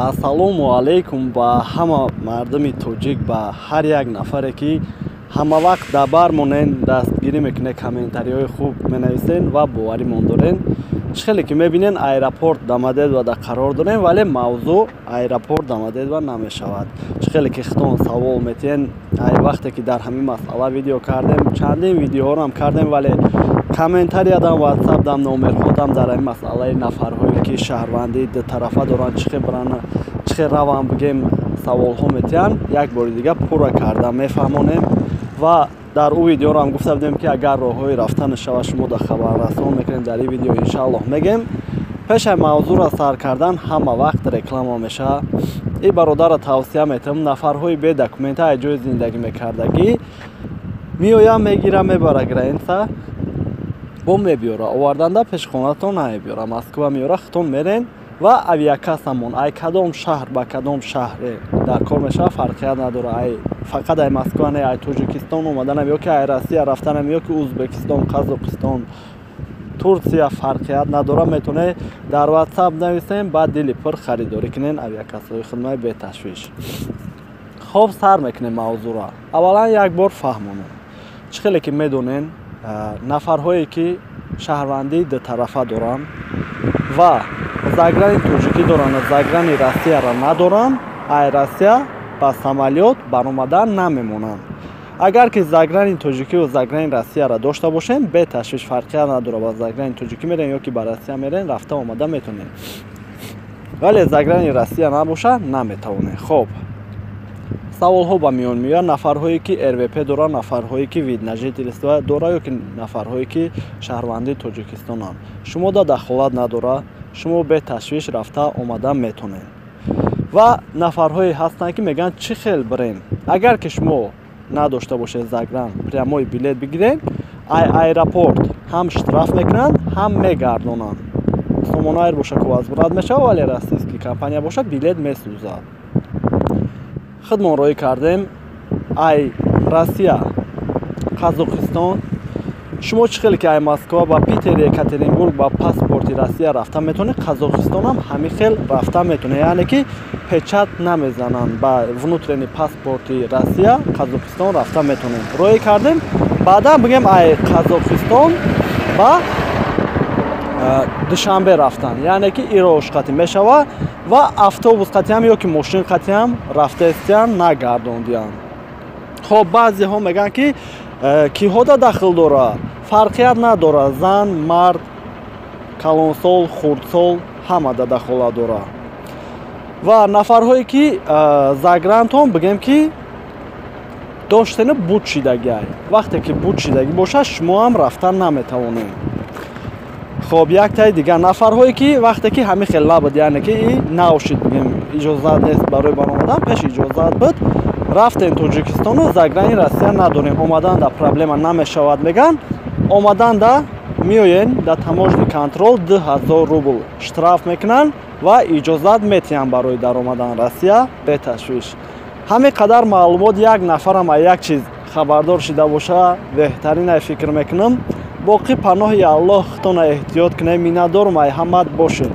Ассалому алейкум ба ҳама мардуми тоҷик, ба ҳар як нафаре ки ҳама вақт дар бар монен, дастгирӣ мекунед, комментариҳои хуб менависен ва боваримон дорен. Чӣ хеле ки мебинен аэропорт дамадед ва да қарор дорем, вале мавзӯъ аэропорт дамадед ва намешавад. Чӣ хеле ки хитон савол метиҳен, ай вақте ки дар ҳамин масъала видео кардем, чандин видеоҳоам кардем, вале комментария дам, ватсап дам, номерҳо дам дар ин масъалаи нафарҳое ки шаҳрвандии дутарафа доранд, чӣ хел равам бигем саволҳо метиҳанд. Як бори дига пурра карда мефаҳмонем ва дар ӯ видеоро ҳам гуфта будем ки агар роҳҳои рафтани шава шумо да хабаррасон мекунем, дар ин видео иншааллоҳ мегем. Пешай мавзӯъро сар кардан ҳама вақт реклама мешавад. И бародарро тавсия метавам, нафарҳои бедокумента ҳайҷои зиндагӣ мекардагӣ меоям мегира мебара граница, бо мебиёра, оварданда пеши хонатон намебиёра, Москва меёра, хитон мерен ва авиакассамон ай кадом шаҳр ба кадом шаҳре дар кор мешавад, фарқият надора. Ай фақат ай Москва не, ай Тоҷикистон омаданам ё ки ай Россия рафтанам, ё ки Узбекистон, Қазоқистон, Турсия, фарқият надора. Метавонед дар WhatsApp нависем, баъд дили пур харидорӣ кунен авиакассаҳои хидмати беташвиш. Хоб сар мекунем мавзӯъро. Аввалан як бор фаҳмонем. Чӣ хеле ки медонен нафарҳое ки шаҳрвандии дутарафа доранд ва заграни тоҷикӣ доранд, заграни Россияро надоранд, ай Россия ба самолёт баромадан намемонанд. Агар ки заграни тоҷикӣ ва заграни Россияро дошта бошем, беташвиш, фарқият надора, ба заграни тоҷикӣ мерен ё ки ба Россия мерен, рафта омада метавонем. Вале заграни Россия набоша, наметавонем. Хоб саволҳо ба миён меояд. Нафарҳое ки РВП доранд, нафарҳое ки вид на жительство доранд, ё ки нафарҳое ки шаҳрвандии Тоҷикистонанд. Шумо да дахолат надора, шумо беташвиш рафта омада метавонед. Ва нафарҳое ҳастанд ки мегӯянд чӣ хел бирем. Агар ки шумо надошта бошед загран, прямои билет бигиред, ай аэропорт ҳам штраф мекунанд, ҳам мегардонанд. Сомонаер боша кувазбурад мешавад, вале российский компания боша билет месӯзад. Хидмонроӣ кардем, ай Россия, Қазоқистон. Шумо чӣ хеле ки ай Москва ба Питер, Екатеринбург ба паспорти Россия рафта метавонед, Қазоқистон ҳам ҳамин хел рафта метавонед. Яъне ки печат намезананд, ба внутрени паспорти Россия, Қазоқистон рафта метавонед. Роӣ кардем, баъдан бигем ай Қазоқистон ба Душанбе рафтан, яъне ки ирош қатӣ мешавад ва автобус қатиам ё ки мошин қатиам рафтаистиан нагардондианд. хоб баъзеҳо мегӯянд ки киҳо да дахл дора, фарқият надора, зан, мард, калонсол, хурдсол ҳама да дахолат дора. Ва нафарҳое ки загрантон бигем ки доштани буд шидагӣ, вақте ки буд шидагӣ бошад, шумо ҳам рафтан наметавонед. хоб яктаи дигар нафарҳое ки вақте ки ҳамин хел набуд, яъне ки наошид бигем иҷозат нест барои баромадан, пеш иҷозат буд, рафтем Тоҷикистону заграни Россия надорем, омаданда проблема намешавад меган, омаданда меоен да таможни контрол 2000 рубл штраф мекунанд ва иҷозат метиҳанд барои даромадан Россия беташвиш. ҳамин қадар маълумот як нафарам аз як чиз хабардор шида боша беҳтарина фикр мекунам. боқӣ паноҳи Аллоҳ, хитона эҳтиёт кунед. Миннатдорум, ай ҳамат бошед.